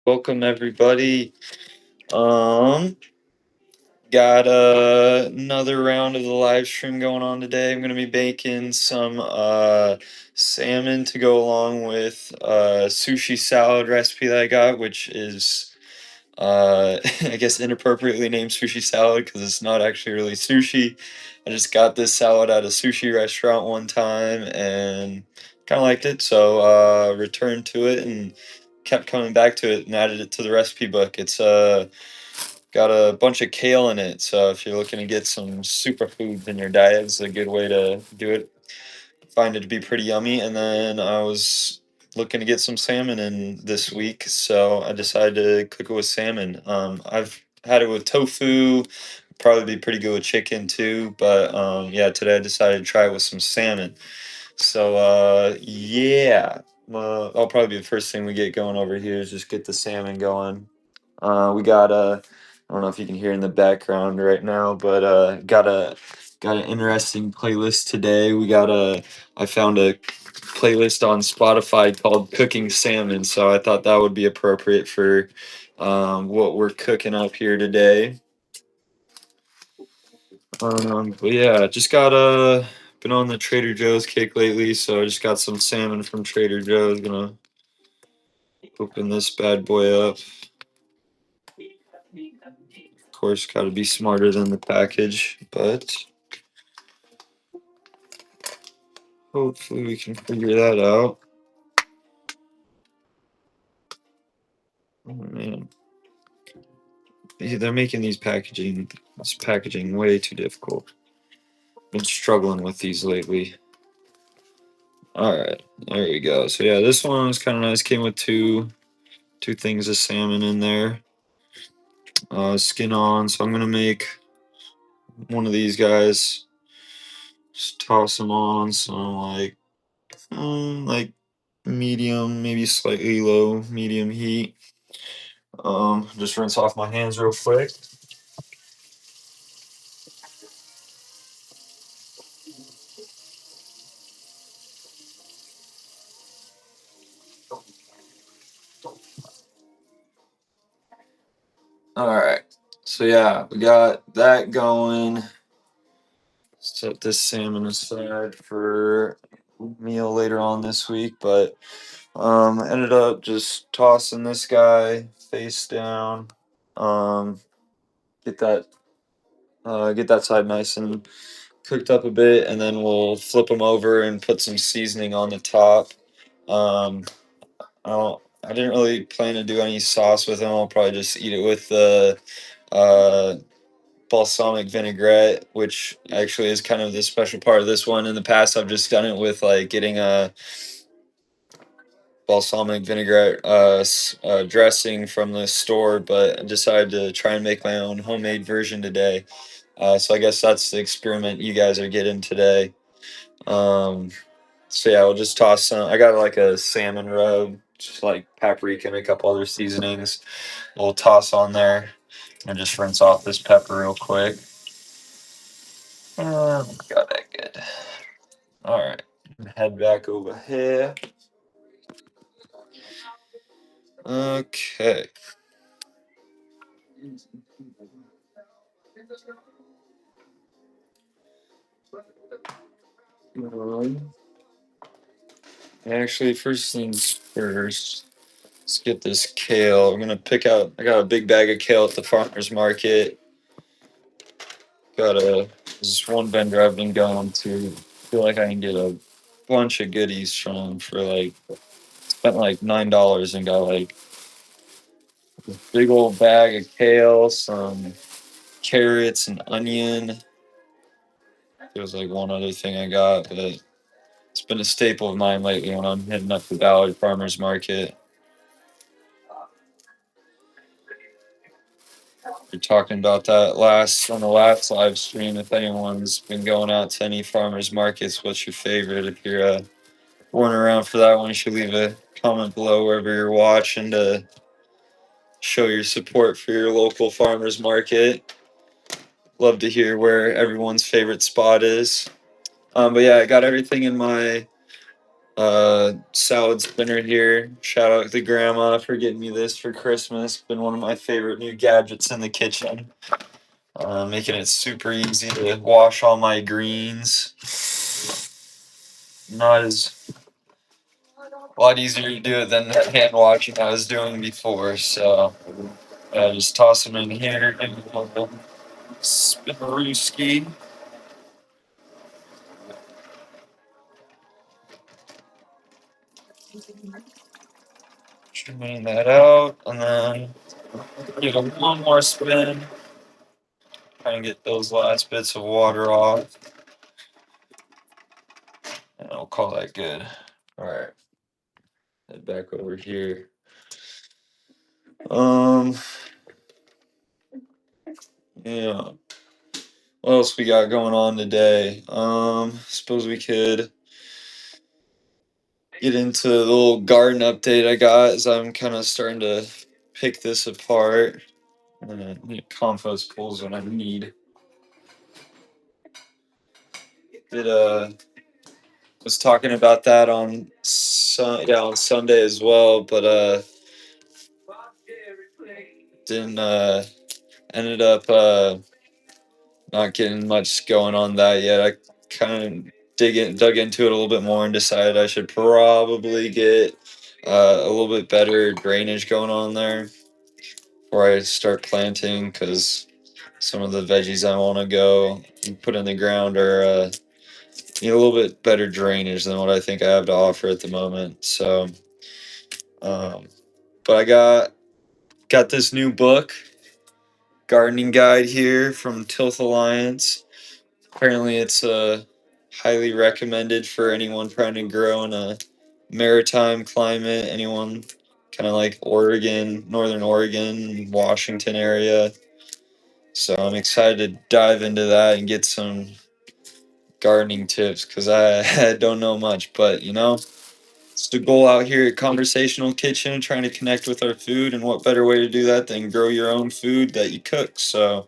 Welcome everybody. Um, got another round of the live stream going on today. I'm gonna be baking some salmon to go along with sushi salad recipe that I got, which is I guess inappropriately named sushi salad because it's not actually really sushi. I just got this salad at a sushi restaurant one time and kind of liked it, so returned to it and kept coming back to it and added it to the recipe book. It's got a bunch of kale in it, so if you're looking to get some superfoods in your diet, it's a good way to do it. Find it to be pretty yummy. And then I was looking to get some salmon in this week, so I decided to cook it with salmon. I've had it with tofu, probably be pretty good with chicken too, but yeah, today I decided to try it with some salmon. So yeah, that'll probably be the first thing we get going over here is just get the salmon going. We got I don't know if you can hear in the background right now, but got an interesting playlist today. I found a playlist on Spotify called Cooking Salmon, so I thought that would be appropriate for what we're cooking up here today. But yeah, just got been on the Trader Joe's kick lately, so I just got some salmon from Trader Joe's. Gonna open this bad boy up. Of course, got to be smarter than the package, but hopefully we can figure that out. Oh man, they're making this packaging way too difficult. Been struggling with these lately. All right, there we go. So yeah, this one was kind of nice. Came with two things of salmon in there. Skin on. So I'm gonna make one of these guys. Just toss them on some like medium, maybe slightly low, medium heat. Just rinse off my hands real quick. All right. So yeah, we got that going. Set this salmon aside for meal later on this week, but ended up just tossing this guy face down. Um, get that side nice and cooked up a bit, and then we'll flip them over and put some seasoning on the top. Um, I didn't really plan to do any sauce with them. I'll probably just eat it with the uh, balsamic vinaigrette, which actually is kind of the special part of this one. In the past, I've just done it with like getting a balsamic vinaigrette dressing from the store, but I decided to try and make my own homemade version today. So I guess that's the experiment you guys are getting today. Um, so yeah, we'll just toss some. I got like a salmon rub, just like paprika and a couple other seasonings. We'll toss on there and just rinse off this pepper real quick. Got that good. All right, head back over here. Okay. Um, Actually, first things first, let's get this kale. I'm gonna pick out. I got a big bag of kale at the farmer's market. This one vendor I've been going to. Feel like I can get a bunch of goodies from for like spent like $9 and got like a big old bag of kale, some carrots, and onion. There was like one other thing I got, but it's been a staple of mine lately when I'm heading up to Ballard Farmers Market. We're talking about that last on the last live stream. If anyone's been going out to any farmers markets, what's your favorite? If you're born around for that one, you should leave a comment below wherever you're watching to show your support for your local farmers market. Love to hear where everyone's favorite spot is. But yeah, I got everything in my salad spinner here. Shout out to grandma for getting me this for Christmas. Been one of my favorite new gadgets in the kitchen. Making it super easy to wash all my greens. Not as A lot easier to do it than that hand washing I was doing before. So yeah, just toss them in here, give them a little spinnerooski. Strain that out, and then give them one more spin. Kind of get those last bits of water off, and I'll call that good. All right, head back over here. Um, yeah. What else we got going on today? Suppose we could get into the little garden update I got as I'm kind of starting to pick this apart. Compost pools when I need. It was talking about that on on Sunday as well, but didn't ended up not getting much going on that yet. I kind of dug into it a little bit more and decided I should probably get a little bit better drainage going on there before I start planting, because some of the veggies I want to go and put in the ground are need a little bit better drainage than what I think I have to offer at the moment. So, but I got this new book, gardening guide here from Tilth Alliance. Apparently, it's highly recommended for anyone trying to grow in a maritime climate. Anyone kind of like Oregon, Northern Oregon, Washington area. So I'm excited to dive into that and get some gardening tips, because I don't know much, but it's the goal out here at Conversational Kitchen, trying to connect with our food, and what better way to do that than grow your own food that you cook. So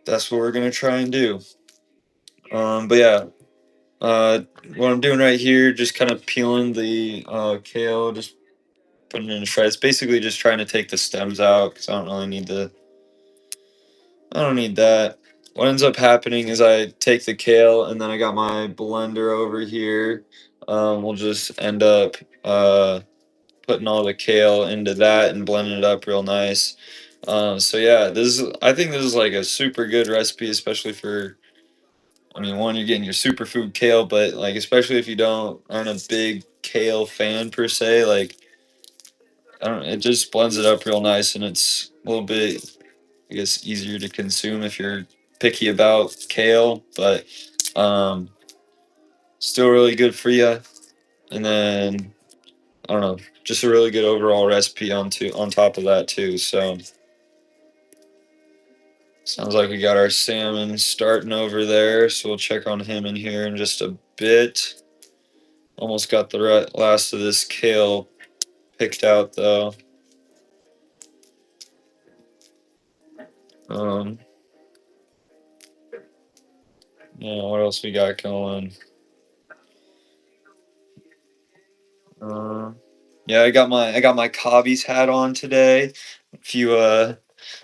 that's what we're gonna try and do. But yeah, what I'm doing right here, just kind of peeling the kale, just putting it in shreds. Basically, just trying to take the stems out because I don't really need the I don't need that. What ends up happening is I take the kale, and then I got my blender over here. We'll just end up putting all the kale into that and blending it up real nice. So yeah, I think this is like a super good recipe, especially for, I mean, one, you're getting your superfood kale, but like especially if you aren't a big kale fan per se, like I don't, it just blends it up real nice, and it's a little bit, I guess, easier to consume if you're picky about kale, but um, still really good for you. And then I don't know, just a really good overall recipe on top of that too. So sounds like we got our salmon starting over there, so we'll check on him in here in just a bit. Almost got the last of this kale picked out though. Um, yeah, what else we got going? Uh, yeah, I got my Cobby's hat on today. If you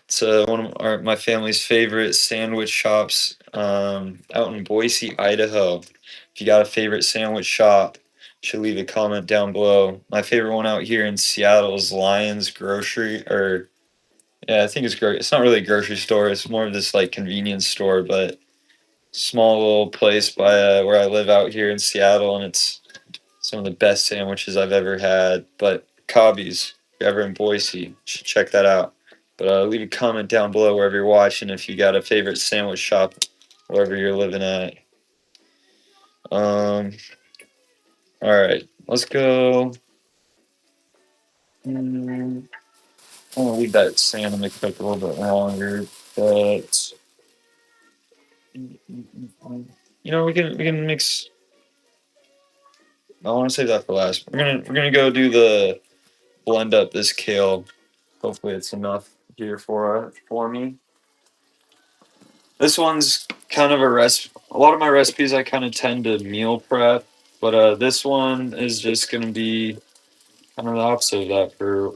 It's one of my family's favorite sandwich shops out in Boise, Idaho. If you got a favorite sandwich shop, you should leave a comment down below. My favorite one out here in Seattle is Lions Grocery, or yeah, I think it's not really a grocery store. It's more of this like convenience store, but small little place by where I live out here in Seattle, and it's some of the best sandwiches I've ever had. But Cobby's, if you're ever in Boise, you should check that out. But leave a comment down below wherever you're watching if you got a favorite sandwich shop wherever you're living at. All right, let's go. I'll leave that salmon to cook a little bit longer, but we can mix. I want to save that for last. We're gonna go do the blend up this kale. Hopefully, it's enough here for me. This one's kind of a recipe. A lot of my recipes I kind of tend to meal prep. But this one is just gonna be kind of the opposite of that for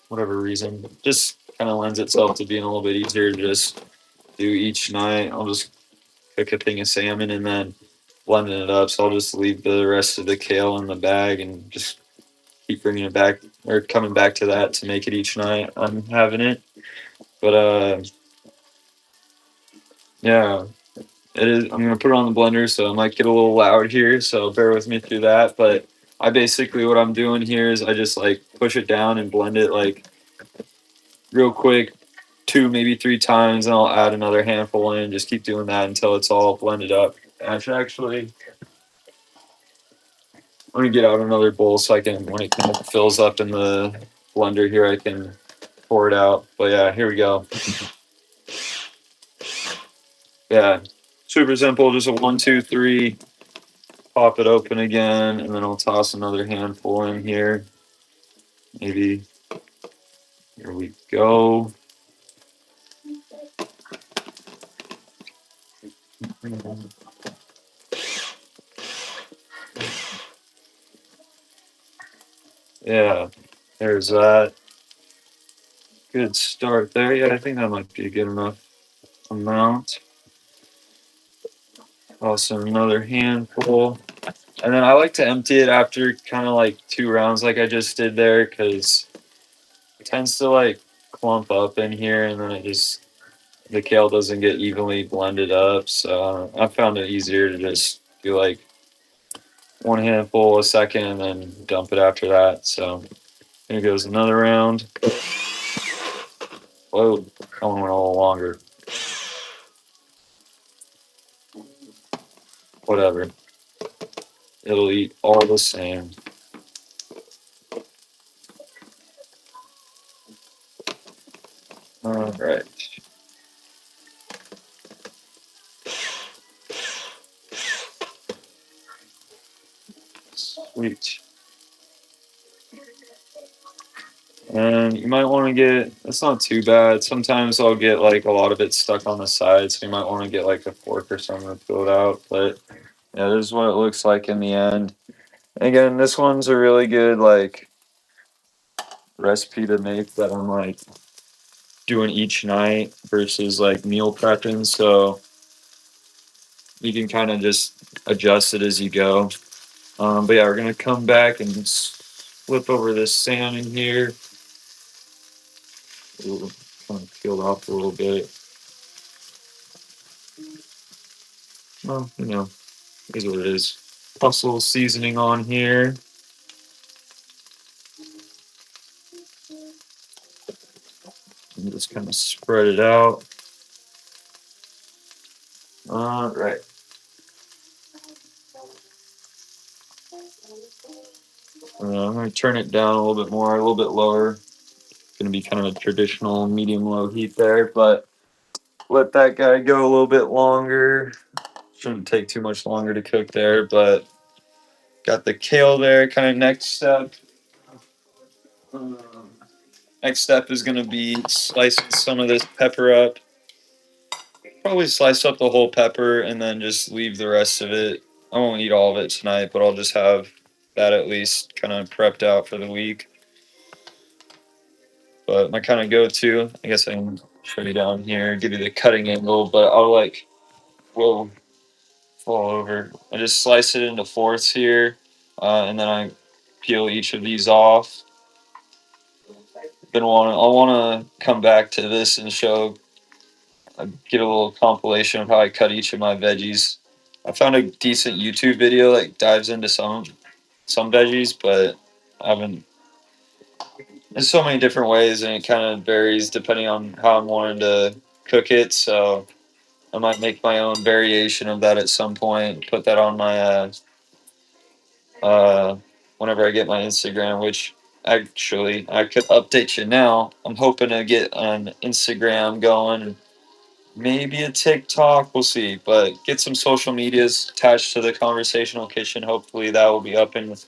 whatever reason. Just kind of lends itself to being a little bit easier to just do each night. I'll just cook a thing of salmon and then blending it up. So I'll just leave the rest of the kale in the bag and just keep bringing it back or coming back to that to make it each night. I'm having it, but yeah, it is. I'm gonna put it on the blender, so it might get a little loud here. So bear with me through that. But I basically what I'm doing here is I just like push it down and blend it like real quick, two maybe three times, and I'll add another handful in. Just keep doing that until it's all blended up. I should actually let me get out another bowl so I can, when it kind of fills up in the blender here, I can pour it out. But yeah, here we go. Yeah, super simple. Just a one, two, three. Pop it open again, and then I'll toss another handful in here. Maybe here we go. Yeah, there's that. Good start there. Yeah, I think that might be a good enough amount. Also, another handful. And then I like to empty it after kind of like two rounds, like I just did there, because it tends to like clump up in here and then it just, the kale doesn't get evenly blended up. So I found it easier to just do like one handful a second and then dump it after that. So here goes another round. Whoa, that one went a little longer. Whatever. It'll eat all the same. All right. Sweet. And you might want to get, it's not too bad. Sometimes I'll get like a lot of it stuck on the side, so you might want to get like a fork or something to peel it out. But yeah, this is what it looks like in the end. Again, this one's a really good like recipe to make that I'm like doing each night versus like meal prepping. So you can kind of just adjust it as you go. But yeah, we're gonna come back and flip over this salmon here. Ooh, kind of peeled off a little bit. Well, you know, is what it is. Plus a little seasoning on here. And just kind of spread it out. All right. I'm going to turn it down a little bit more, a little bit lower. It's going to be kind of a traditional medium low heat there, but let that guy go a little bit longer. Shouldn't take too much longer to cook there, but got the kale there. Kind of next step. Um, Next step is going to be slicing some of this pepper up. Probably slice up the whole pepper and then just leave the rest of it. I won't eat all of it tonight, but I'll just have that at least kind of prepped out for the week. But my kind of go-to, I guess I can show you down here, give you the cutting angle, but I'll like, whoa, fall over. I just slice it into fourths here, and then I peel each of these off. I'll want to come back to this and show, get a little compilation of how I cut each of my veggies. I found a decent YouTube video that dives into some veggies, but I haven't. There's so many different ways, and it kind of varies depending on how I'm wanting to cook it. So I might make my own variation of that at some point. Put that on my uh, whenever I get my Instagram, which actually I could update you now. I'm hoping to get an Instagram going, maybe a TikTok. We'll see, but get some social medias attached to the Conversational Kitchen. Hopefully that will be up and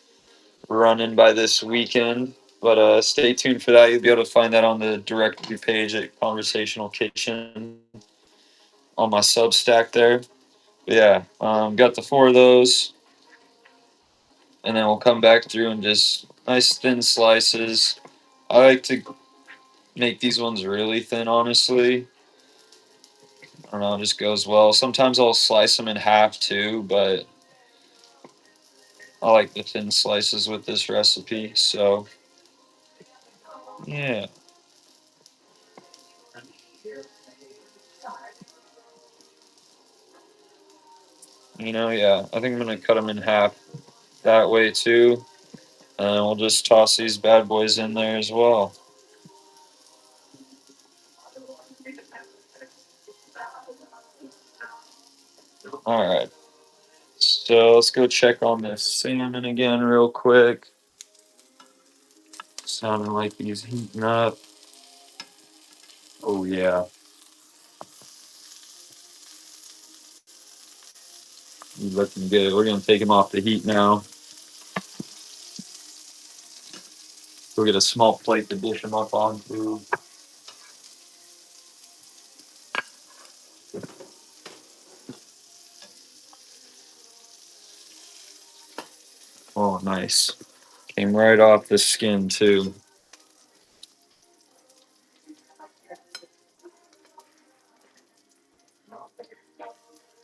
running by this weekend. But stay tuned for that. You'll be able to find that on the directory page at Conversational Kitchen on my Substack there. But yeah, got the four of those. and then we'll come back through and just nice thin slices. I like to make these ones really thin, honestly. I don't know, it just goes well. Sometimes I'll slice them in half too, but I like the thin slices with this recipe. So, yeah. Yeah, I think I'm going to cut them in half that way too. And we'll just toss these bad boys in there as well. All right. So let's go check on this salmon again real quick. Sounding like he's heating up. Oh, yeah. He's looking good. We're going to take him off the heat now. We'll get a small plate to dish him up onto. Oh, nice. Came right off the skin, too.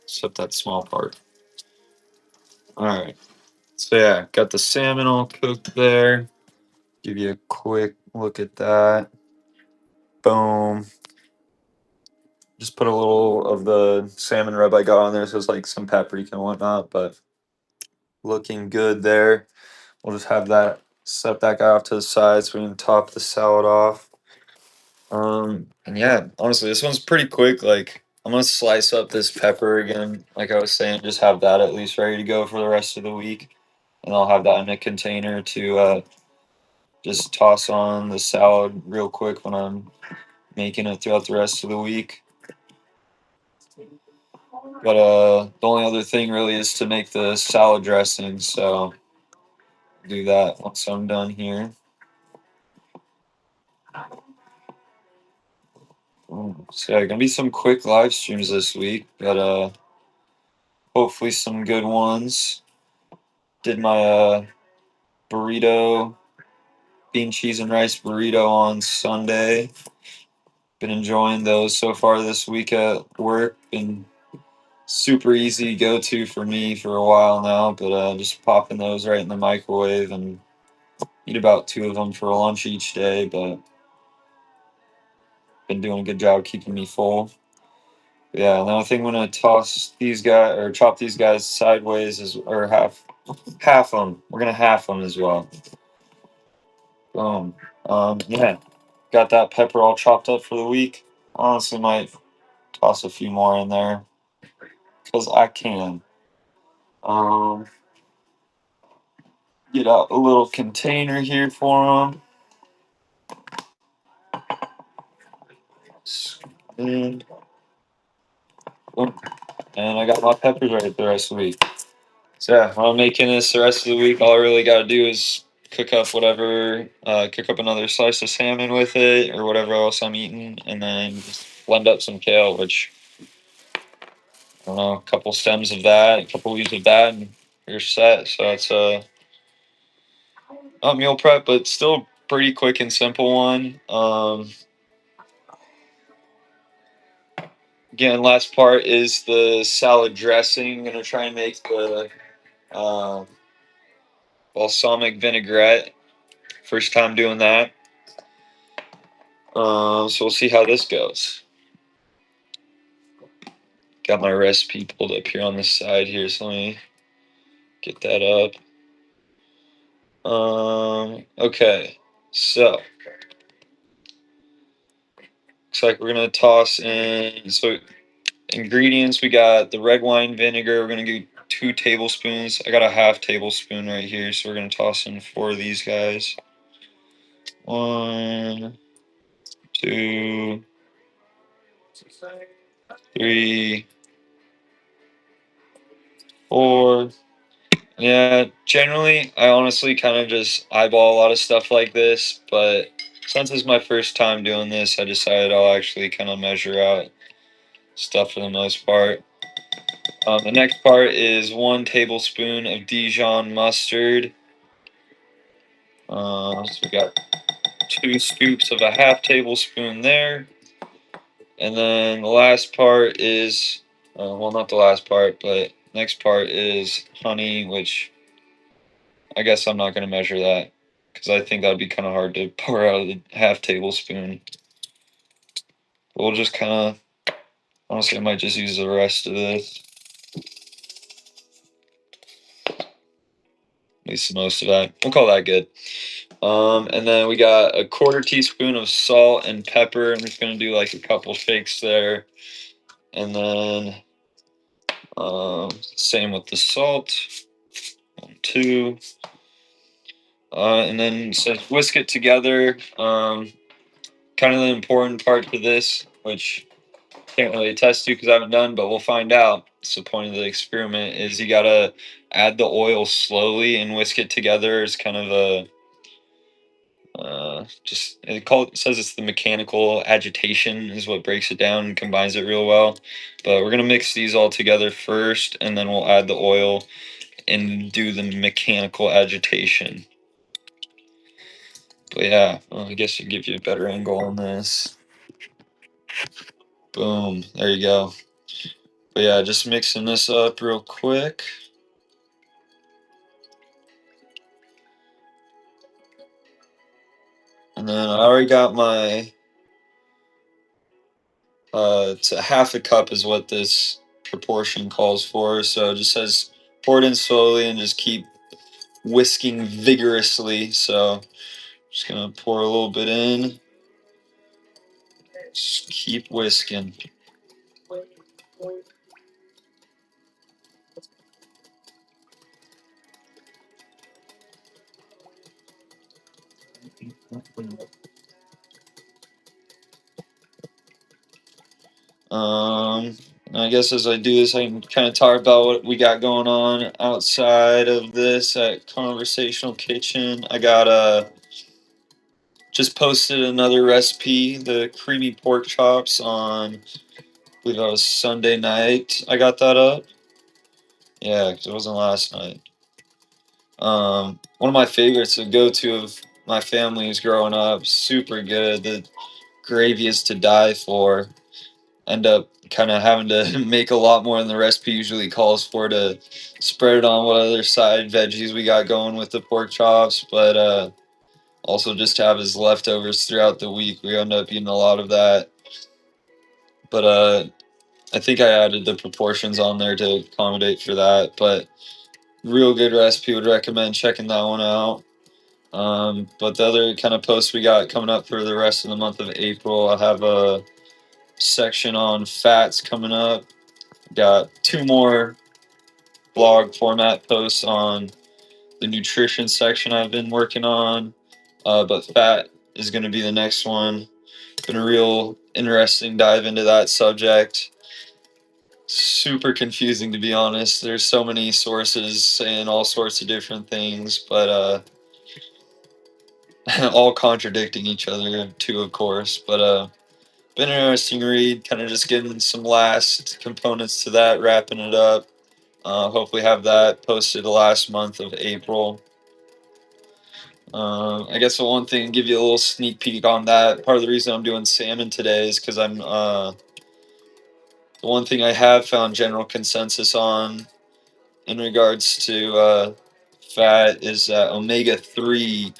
Except that small part. All right. So, yeah, got the salmon all cooked there. Give you a quick look at that. Boom. Just put a little of the salmon rub I got on there, so it's like some paprika and whatnot, but looking good there. We'll just have that, set that guy off to the side so we can top the salad off. And yeah, honestly, this one's pretty quick. Like, I'm gonna slice up this pepper again, like I was saying, just have that at least ready to go for the rest of the week. And I'll have that in a container to just toss on the salad real quick when I'm making it throughout the rest of the week. But the only other thing really is to make the salad dressing, so do that once I'm done here. So yeah, gonna be some quick live streams this week, but hopefully some good ones. Did my burrito, bean cheese and rice burrito on Sunday. Been enjoying those so far this week at work. Been super easy go to for me for a while now, but just popping those right in the microwave and eat about 2 of them for lunch each day, but been doing a good job keeping me full. Yeah, another thing I'm gonna toss these guys or chop these guys sideways is or half them. We're gonna half them as well. Boom. Yeah, got that pepper all chopped up for the week. Honestly, might toss a few more in there because I can. Um, get out a little container here for them. And, and I got my peppers ready for the rest of the week. So yeah, when I'm making this the rest of the week, all I really got to do is cook up whatever, cook up another slice of salmon with it or whatever else I'm eating, and then just blend up some kale, which I don't know, a couple stems of that, a couple leaves of that, and you're set. So it's a meal prep, but still pretty quick and simple one. Again, last part is the salad dressing. I'm gonna try and make the uh, balsamic vinaigrette. First time doing that. So we'll see how this goes. Got my recipe pulled up here on the side here, so let me get that up. Okay, so looks like we're gonna toss in. So ingredients: we got the red wine vinegar. We're gonna get 2 tablespoons. I got a half tablespoon right here, so we're gonna toss in 4 of these guys. 1, 2, 3, 4. Yeah, generally, I honestly kind of just eyeball a lot of stuff like this, but since it's my first time doing this, I decided I'll actually kind of measure out stuff for the most part. The next part is 1 tablespoon of Dijon mustard. So we got 2 scoops of a half tablespoon there. And then the last part is, well, not the last part, but next part is honey, which I guess I'm not going to measure that because I think that would be kind of hard to pour out of the half tablespoon. We'll just kind of, honestly, I might just use the rest of this. At least most of that. We'll call that good. And then we got a 1/4 teaspoon of salt and pepper. I'm just going to do like a couple shakes there. And then same with the salt. 1, 2. And then so whisk it together. Kind of the important part to this, which can't really attest to because I haven't done, but we'll find out. It's the point of the experiment is you gotta add the oil slowly and whisk it together. It's kind of a it says it's the mechanical agitation is what breaks it down and combines it real well. But we're gonna mix these all together first, and then we'll add the oil and do the mechanical agitation. But yeah, well, I guess it gives you a better angle on this. Boom, there you go. But yeah, just mixing this up real quick. And then I already got my, it's a half a cup is what this proportion calls for. So it just says pour it in slowly and just keep whisking vigorously. So just gonna pour a little bit in. Just keep whisking. I guess as I do this, I can kind of talk about what we got going on outside of this at Conversational Kitchen. I got just posted another recipe, the creamy pork chops on, I believe that was Sunday night. I got that up. Yeah, because it wasn't last night. One of my favorites, a go-to of my family's growing up. Super good. The gravy is to die for. End up kind of having to make a lot more than the recipe usually calls for to spread it on what other side veggies we got going with the pork chops, but also just to have as leftovers throughout the week. We end up eating a lot of that. But I think I added the proportions on there to accommodate for that. But real good recipe. Would recommend checking that one out. But the other kind of posts we got coming up for the rest of the month of April, I have a section on fats coming up. Got 2 more blog format posts on the nutrition section I've been working on. But fat is going to be the next one. Been a real interesting dive into that subject. Super confusing, to be honest. There's so many sources saying all sorts of different things, but all contradicting each other too, of course. But been an interesting read. Kind of just getting some last components to that, wrapping it up. Hopefully have that posted the last month of April. I guess the one thing, give you a little sneak peek on that. Part of the reason I'm doing salmon today is because I'm the one thing I have found general consensus on in regards to fat is that omega-3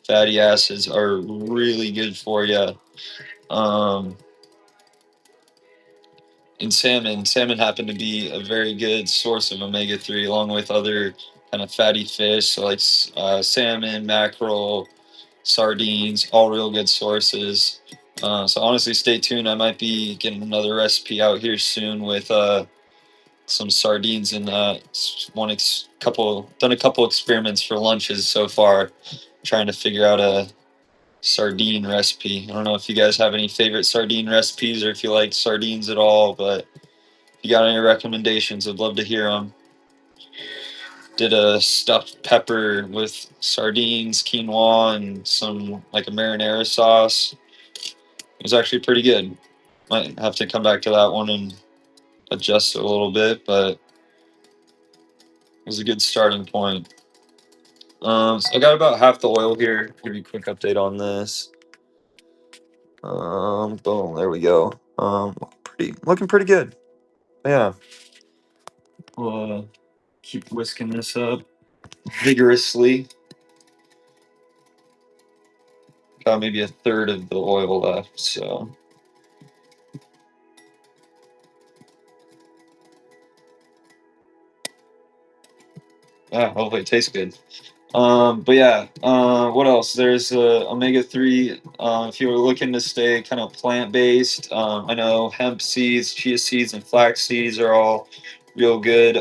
fatty acids are really good for you. In salmon happen to be a very good source of omega-3 along with other kind of fatty fish, so like salmon, mackerel, sardines, all real good sources. So honestly, stay tuned. I might be getting another recipe out here soon with some sardines in that. Done a couple experiments for lunches so far, trying to figure out a sardine recipe. I don't know if you guys have any favorite sardine recipes or if you like sardines at all, but if you got any recommendations, I'd love to hear them. Did a stuffed pepper with sardines, quinoa, and some like a marinara sauce. It was actually pretty good. Might have to come back to that one and adjust it a little bit, but was a good starting point. So I got about half the oil here. Give you a quick update on this. Boom, there we go. Looking pretty good. Yeah. We'll keep whisking this up vigorously. Got maybe a third of the oil left, so. Yeah, hopefully it tastes good. But yeah, what else? There's omega-3. If you were looking to stay kind of plant-based, I know hemp seeds, chia seeds, and flax seeds are all real good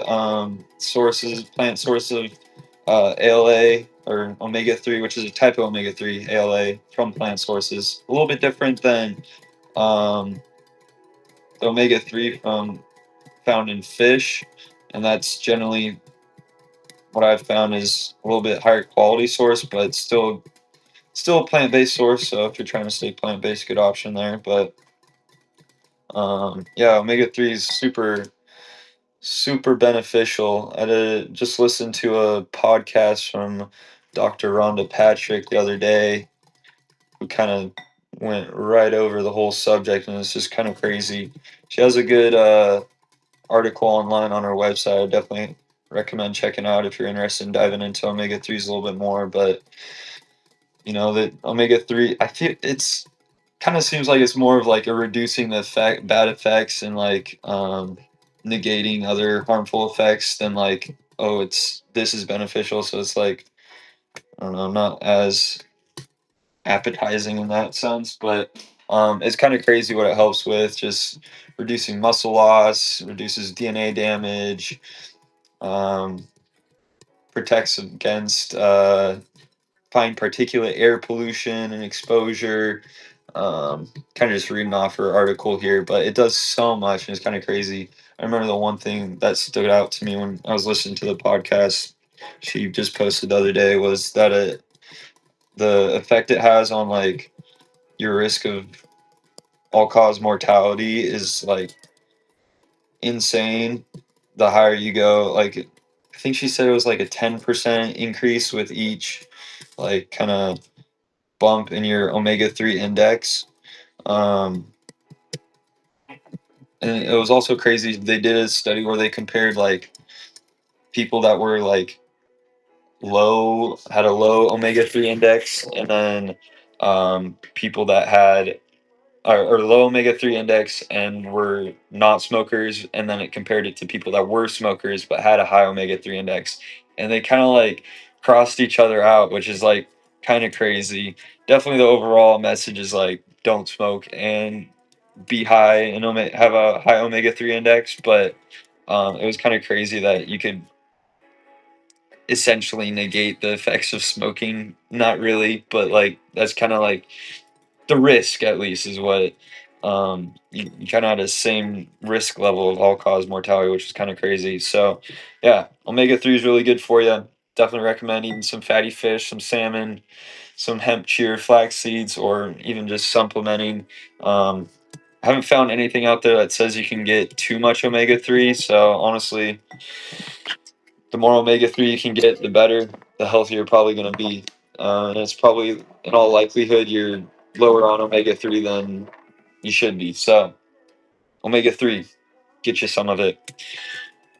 sources, plant source of ALA or omega-3, which is a type of omega-3, ALA, from plant sources. A little bit different than um, the omega-3 found in fish, and that's generally what I've found is a little bit higher quality source, but still a plant based source. So if you're trying to stay plant based, good option there. But yeah, omega-3 is super beneficial. Just listened to a podcast from Dr. Rhonda Patrick the other day, who kind of went right over the whole subject, and it's just kind of crazy. She has a good article online on her website. I definitely recommend checking out if you're interested in diving into omega-3s a little bit more. But that omega-3, I feel it's kind of seems like it's more of like a reducing the bad effects and like negating other harmful effects than like, oh, this is beneficial, so it's like, I don't know, not as appetizing in that sense. But it's kind of crazy what it helps with, just reducing muscle loss, reduces DNA damage, um, protects against fine particulate air pollution and exposure. Kind of just reading off her article here, but it does so much, and it's kind of crazy. I remember the one thing that stood out to me when I was listening to the podcast she just posted the other day was that the effect it has on like your risk of all cause mortality is like insane. The higher you go, like I think she said it was like a 10% increase with each like kind of bump in your omega-3 index. Um, and it was also crazy. They did a study where they compared like people that were like had a low omega-3 index, and then people that had or low omega-3 index and were not smokers, and then it compared it to people that were smokers but had a high omega-3 index, and they kind of like crossed each other out, which is like kind of crazy. Definitely the overall message is like don't smoke and be high and have a high omega-3 index, but it was kind of crazy that you could essentially negate the effects of smoking. Not really, but like that's kind of like the risk, at least, is what you kind of had the same risk level of all cause mortality, which is kind of crazy. So yeah, omega-3 is really good for you. Definitely recommend eating some fatty fish, some salmon, some hemp, chia, flax seeds, or even just supplementing. I haven't found anything out there that says you can get too much omega-3. So honestly, the more omega-3 you can get, the better, the healthier you're probably going to be. And it's probably, in all likelihood, you're lower on omega-3 than you should be. So, omega-3, get you some of it.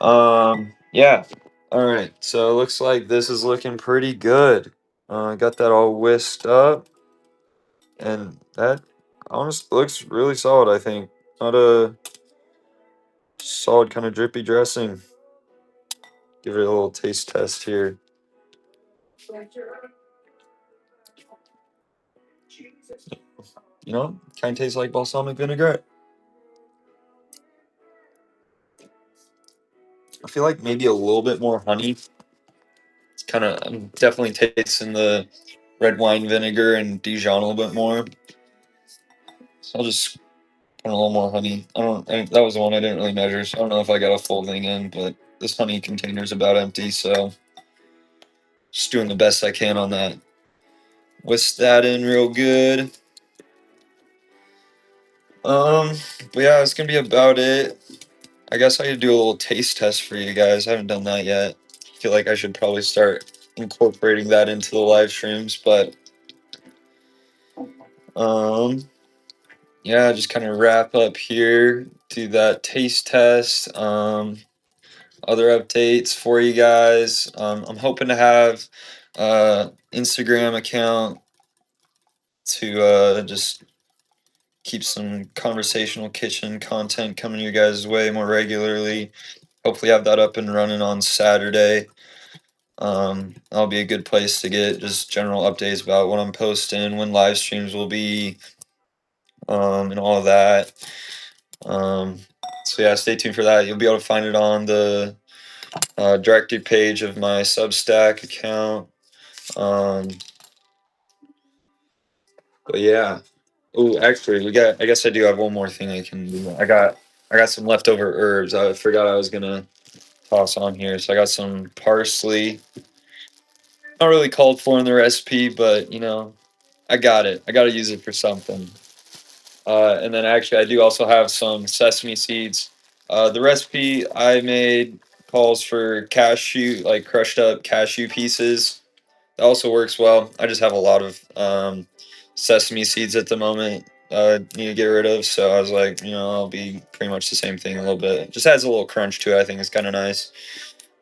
Yeah. All right. So, it looks like this is looking pretty good. Got that all whisked up. And that honestly looks really solid, I think. Not a solid kind of drippy dressing. Give it a little taste test here. Kind of tastes like balsamic vinaigrette. I feel like maybe a little bit more honey. It's kind of, I'm definitely tasting the red wine vinegar and Dijon a little bit more. So I'll just put a little more honey. That was the one I didn't really measure, so I don't know if I got a full thing in, but this honey container's about empty, so just doing the best I can on that. Whisk that in real good. But yeah, it's gonna be about it. I guess I could do a little taste test for you guys. I haven't done that yet. feel like I should probably start incorporating that into the live streams, but um, yeah, just kind of wrap up here, do that taste test. Other updates for you guys. I'm hoping to have Instagram account to just keep some conversational kitchen content coming your guys' way more regularly. Hopefully have that up and running on Saturday. That'll be a good place to get just general updates about what I'm posting, when live streams will be, and all of that. Um, so yeah, stay tuned for that. You'll be able to find it on the directory page of my Substack account. Um, but yeah. Oh, actually, we got. I guess I do have one more thing I can do. I got some leftover herbs. I forgot I was gonna toss on here. So I got some parsley. Not really called for in the recipe, but I got it. I got to use it for something. And then actually, I do also have some sesame seeds. The recipe I made calls for cashew, like crushed up cashew pieces. That also works well. I just have a lot of sesame seeds at the moment. Need to get rid of. So I was like, I'll be pretty much the same thing a little bit. Just adds a little crunch to it. I think it's kind of nice.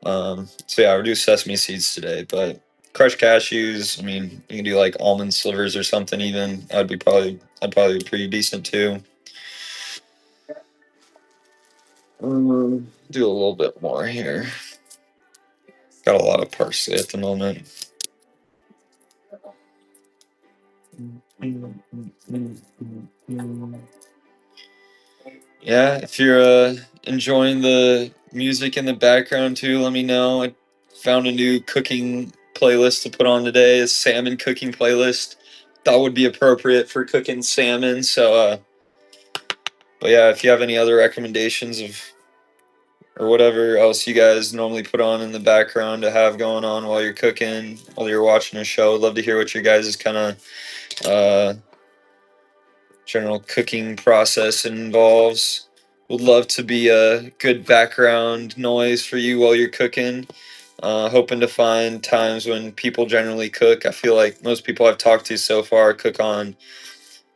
So yeah, I'll do sesame seeds today, but crushed cashews. I mean, you can do like almond slivers or something. Even I'd probably be pretty decent too. Do a little bit more here. Got a lot of parsley at the moment. Yeah, if you're enjoying the music in the background too, let me know. I found a new cooking playlist to put on today, a salmon cooking playlist. Thought would be appropriate for cooking salmon. So, but yeah, if you have any other recommendations of or whatever else you guys normally put on in the background to have going on while you're cooking, while you're watching a show, I'd love to hear what your guys' kind of uh, general cooking process involves. Would love to be a good background noise for you while you're cooking. Hoping to find times when people generally cook. I feel like most people I've talked to so far cook on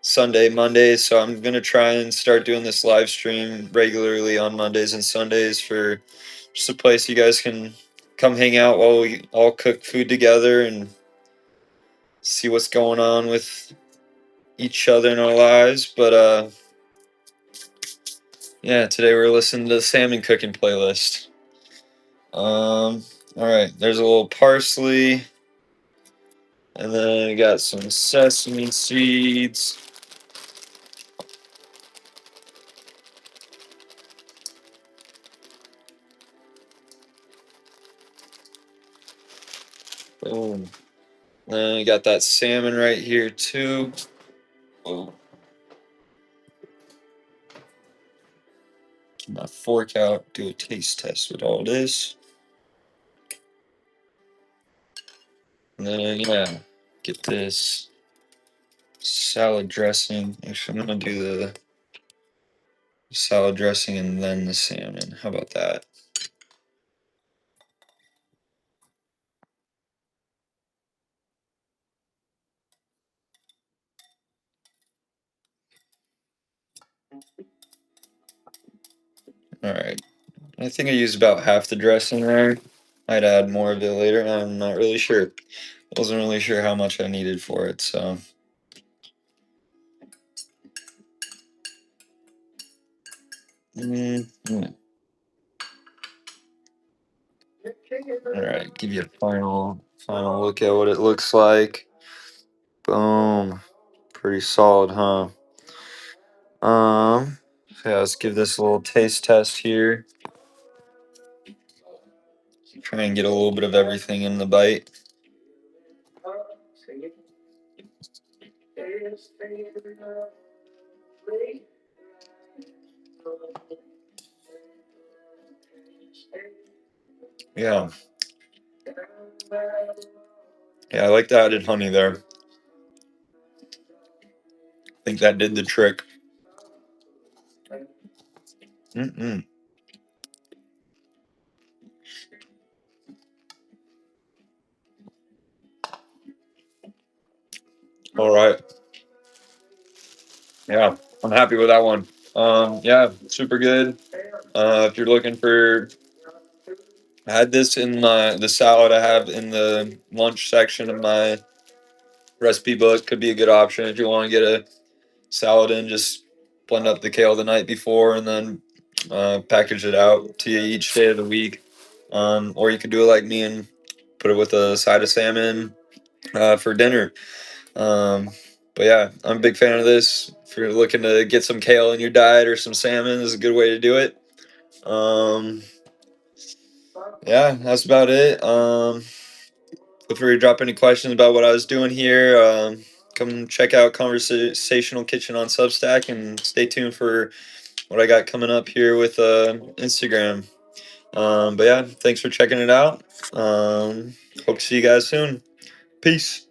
Sunday, Mondays. So I'm gonna try and start doing this live stream regularly on Mondays and Sundays for just a place you guys can come hang out while we all cook food together and see what's going on with each other in our lives. But yeah, today we're listening to the salmon cooking playlist. All right, there's a little parsley, and then I got some sesame seeds. Boom. Then I got that salmon right here too. Oh, get my fork out, do a taste test with all this. And then yeah, get this salad dressing. Actually, I'm gonna do the salad dressing and then the salmon. How about that? All right. I think I used about half the dressing there. I'd add more of it later. I'm not really sure. Wasn't really sure how much I needed for it, so. Mm-hmm. All right, give you a final look at what it looks like. Boom. Pretty solid, huh? So yeah, let's give this a little taste test here. Try and get a little bit of everything in the bite. Yeah. Yeah, I like the added honey there. I think that did the trick. Mm-mm. All right. Yeah, I'm happy with that one. Yeah, super good. If you're looking for, I had this in the salad I have in the lunch section of my recipe book. Could be a good option if you want to get a salad in. Just blend up the kale the night before and then package it out to you each day of the week. Or you could do it like me and put it with a side of salmon for dinner. Um, but yeah, I'm a big fan of this. If you're looking to get some kale in your diet or some salmon, this is a good way to do it. Um, yeah, that's about it. Feel free to drop any questions about what I was doing here. Come check out Conversational Kitchen on Substack and stay tuned for what I got coming up here with Instagram. But yeah, thanks for checking it out. Hope to see you guys soon. Peace.